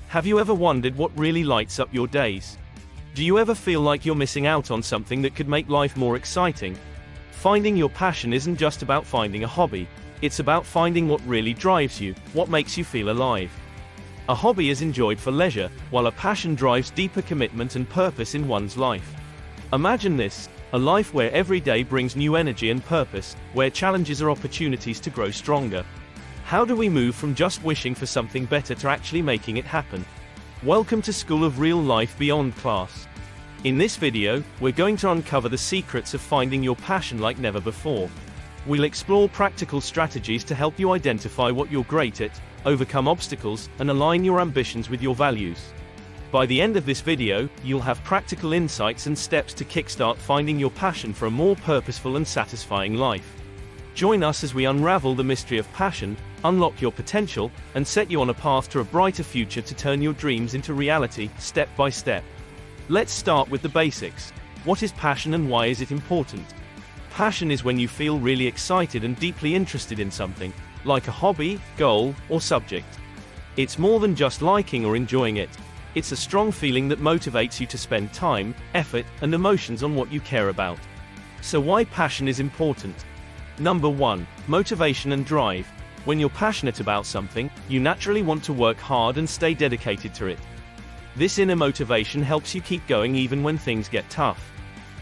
Have you ever wondered what really lights up your days? Do you ever feel like you're missing out on something that could make life more exciting? Finding your passion isn't just about finding a hobby, it's about finding what really drives you, what makes you feel alive. A hobby is enjoyed for leisure, while a passion drives deeper commitment and purpose in one's life. Imagine this, a life where every day brings new energy and purpose, where challenges are opportunities to grow stronger. How do we move from just wishing for something better to actually making it happen? Welcome to School of Real Life Beyond class. In this video, we're going to uncover the secrets of finding your passion like never before. We'll explore practical strategies to help you identify what you're great at, overcome obstacles, and align your ambitions with your values. By the end of this video, you'll have practical insights and steps to kickstart finding your passion for a more purposeful and satisfying life. Join us as we unravel the mystery of passion, unlock your potential, and set you on a path to a brighter future to turn your dreams into reality, step by step. Let's start with the basics. What is passion and why is it important? Passion is when you feel really excited and deeply interested in something, like a hobby, goal, or subject. It's more than just liking or enjoying it. It's a strong feeling that motivates you to spend time, effort, and emotions on what you care about. So why passion is important? Number 1. Motivation and drive. When you're passionate about something, you naturally want to work hard and stay dedicated to it. This inner motivation helps you keep going even when things get tough.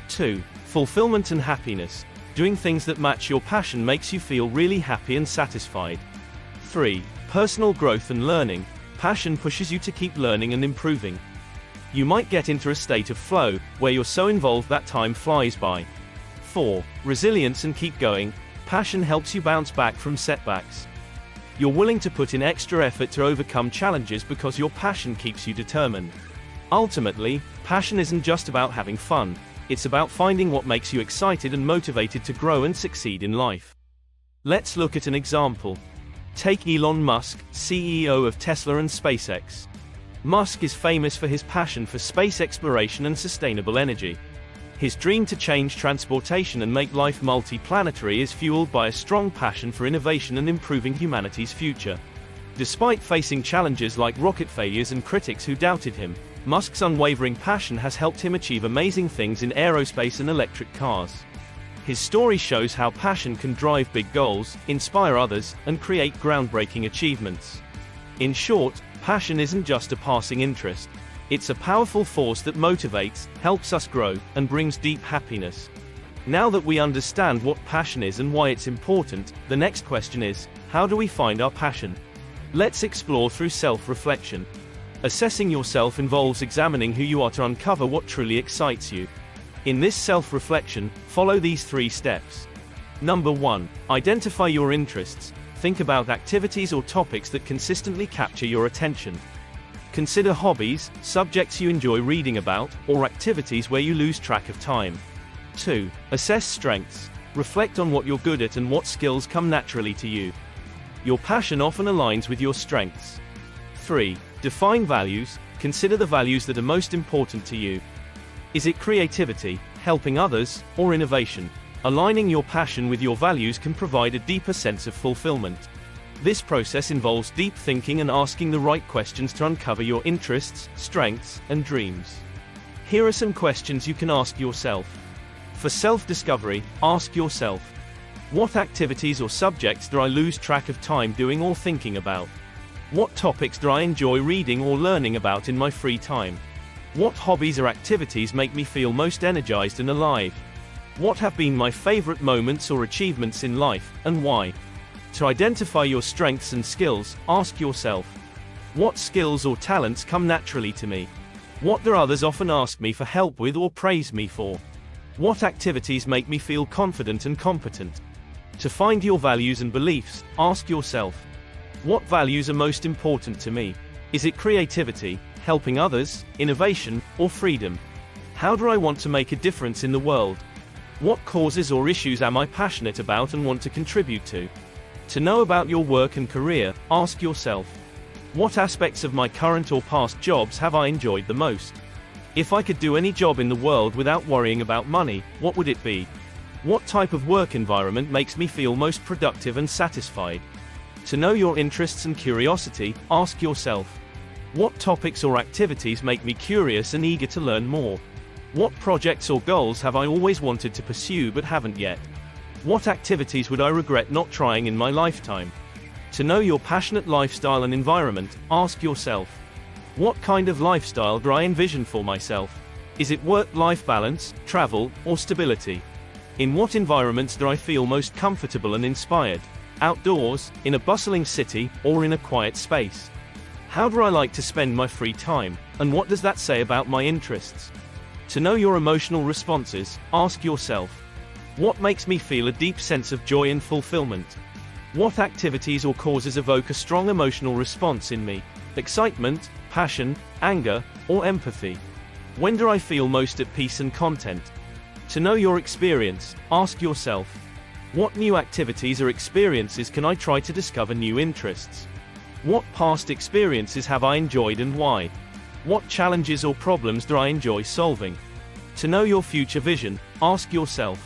2. Fulfillment and happiness. Doing things that match your passion makes you feel really happy and satisfied. 3. Personal growth and learning. Passion pushes you to keep learning and improving. You might get into a state of flow, where you're so involved that time flies by. 4. Resilience and keep going. Passion helps you bounce back from setbacks. You're willing to put in extra effort to overcome challenges because your passion keeps you determined. Ultimately, passion isn't just about having fun, it's about finding what makes you excited and motivated to grow and succeed in life. Let's look at an example. Take Elon Musk, CEO of Tesla and SpaceX. Musk is famous for his passion for space exploration and sustainable energy. His dream to change transportation and make life multi-planetary is fueled by a strong passion for innovation and improving humanity's future. Despite facing challenges like rocket failures and critics who doubted him, Musk's unwavering passion has helped him achieve amazing things in aerospace and electric cars. His story shows how passion can drive big goals, inspire others, and create groundbreaking achievements. In short, passion isn't just a passing interest. It's a powerful force that motivates, helps us grow, and brings deep happiness. Now that we understand what passion is and why it's important, the next question is, how do we find our passion? Let's explore through self-reflection. Assessing yourself involves examining who you are to uncover what truly excites you. In this self-reflection, follow these 3 steps. Number 1. Identify your interests. Think about activities or topics that consistently capture your attention. Consider hobbies, subjects you enjoy reading about, or activities where you lose track of time. 2. Assess strengths. Reflect on what you're good at and what skills come naturally to you. Your passion often aligns with your strengths. 3. Define values. Consider the values that are most important to you. Is it creativity, helping others, or innovation? Aligning your passion with your values can provide a deeper sense of fulfillment. This process involves deep thinking and asking the right questions to uncover your interests, strengths, and dreams. Here are some questions you can ask yourself. For self-discovery, ask yourself, what activities or subjects do I lose track of time doing or thinking about? What topics do I enjoy reading or learning about in my free time? What hobbies or activities make me feel most energized and alive? What have been my favorite moments or achievements in life, and why? To identify your strengths and skills, ask yourself, what skills or talents come naturally to me? What do others often ask me for help with or praise me for? What activities make me feel confident and competent? To find your values and beliefs, ask yourself, what values are most important to me? Is it creativity, helping others, innovation, or freedom? How do I want to make a difference in the world? What causes or issues am I passionate about and want to contribute to? To know about your work and career, ask yourself, what aspects of my current or past jobs have I enjoyed the most? If I could do any job in the world without worrying about money, what would it be? What type of work environment makes me feel most productive and satisfied? To know your interests and curiosity, ask yourself, What topics or activities make me curious and eager to learn more? What projects or goals have I always wanted to pursue but haven't yet? What activities would I regret not trying in my lifetime? To know your passionate lifestyle and environment, ask yourself, what kind of lifestyle do I envision for myself? Is it work-life balance, travel, or stability? In what environments do I feel most comfortable and inspired? Outdoors, in a bustling city, or in a quiet space? How do I like to spend my free time, and what does that say about my interests? To know your emotional responses, ask yourself, what makes me feel a deep sense of joy and fulfillment? What activities or causes evoke a strong emotional response in me? Excitement, passion, anger, or empathy? When do I feel most at peace and content? To know your experience, ask yourself, what new activities or experiences can I try to discover new interests? What past experiences have I enjoyed and why? What challenges or problems do I enjoy solving? To know your future vision, ask yourself,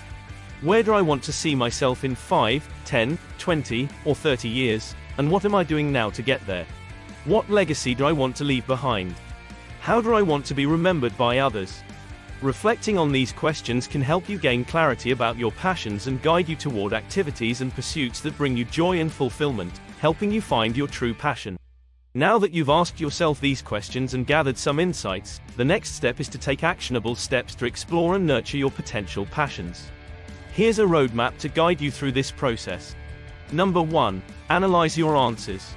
where do I want to see myself in 5, 10, 20, or 30 years, and what am I doing now to get there? What legacy do I want to leave behind? How do I want to be remembered by others? Reflecting on these questions can help you gain clarity about your passions and guide you toward activities and pursuits that bring you joy and fulfillment, helping you find your true passion. Now that you've asked yourself these questions and gathered some insights, the next step is to take actionable steps to explore and nurture your potential passions. Here's a roadmap to guide you through this process. Number 1. Analyze your answers.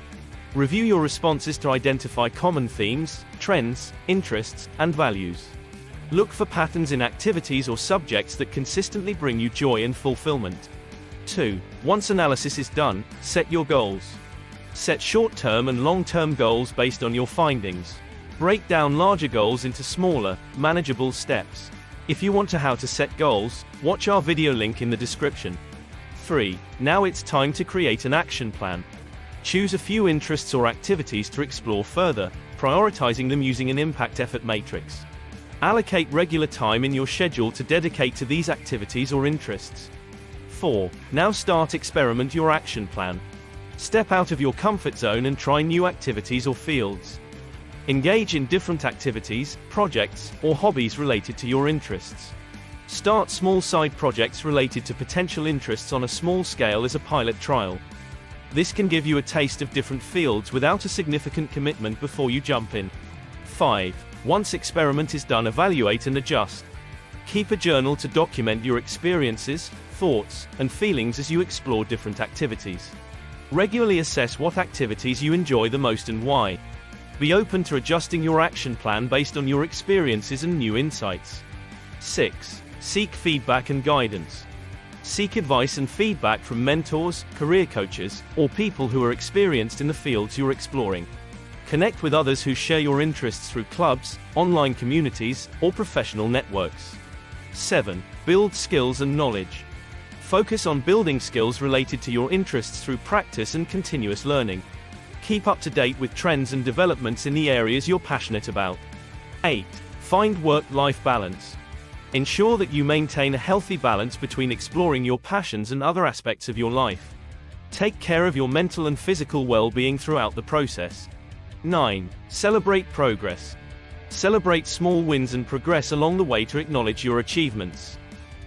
Review your responses to identify common themes, trends, interests, and values. Look for patterns in activities or subjects that consistently bring you joy and fulfillment. 2. Once analysis is done, set your goals. Set short-term and long-term goals based on your findings. Break down larger goals into smaller, manageable steps. If you want to how to set goals, watch our video link in the description. 3. Now it's time to create an action plan. Choose a few interests or activities to explore further, prioritizing them using an impact-effort matrix. Allocate regular time in your schedule to dedicate to these activities or interests. 4. Now experiment your action plan. Step out of your comfort zone and try new activities or fields. Engage in different activities, projects, or hobbies related to your interests. Start small side projects related to potential interests on a small scale as a pilot trial. This can give you a taste of different fields without a significant commitment before you jump in. 5. Once experiment is done, evaluate and adjust. Keep a journal to document your experiences, thoughts, and feelings as you explore different activities. Regularly assess what activities you enjoy the most and why. Be open to adjusting your action plan based on your experiences and new insights. 6. Seek feedback and guidance. Seek advice and feedback from mentors, career coaches, or people who are experienced in the fields you're exploring. Connect with others who share your interests through clubs, online communities, or professional networks. 7. Build skills and knowledge. Focus on building skills related to your interests through practice and continuous learning. Keep up to date with trends and developments in the areas you're passionate about. 8. Find work-life balance. Ensure that you maintain a healthy balance between exploring your passions and other aspects of your life. Take care of your mental and physical well-being throughout the process. 9. Celebrate progress. Celebrate small wins and progress along the way to acknowledge your achievements.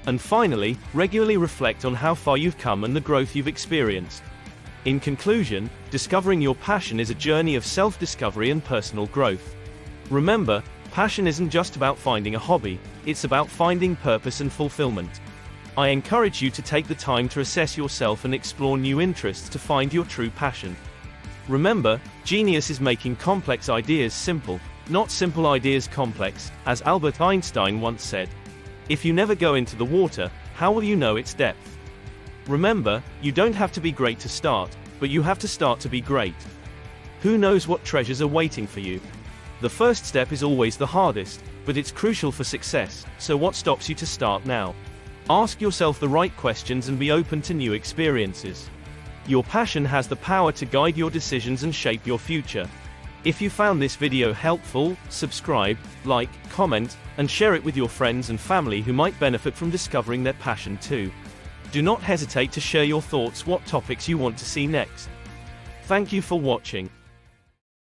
And finally, regularly reflect on how far you've come and the growth you've experienced. In conclusion, discovering your passion is a journey of self-discovery and personal growth. Remember, passion isn't just about finding a hobby, it's about finding purpose and fulfillment. I encourage you to take the time to assess yourself and explore new interests to find your true passion. Remember, genius is making complex ideas simple, not simple ideas complex, as Albert Einstein once said. If you never go into the water, how will you know its depth? Remember, you don't have to be great to start, but you have to start to be great. Who knows what treasures are waiting for you? The first step is always the hardest, but it's crucial for success, so what stops you to start now? Ask yourself the right questions and be open to new experiences. Your passion has the power to guide your decisions and shape your future. If you found this video helpful, subscribe, like, comment, and share it with your friends and family who might benefit from discovering their passion too. Do not hesitate to share your thoughts, what topics you want to see next. Thank you for watching.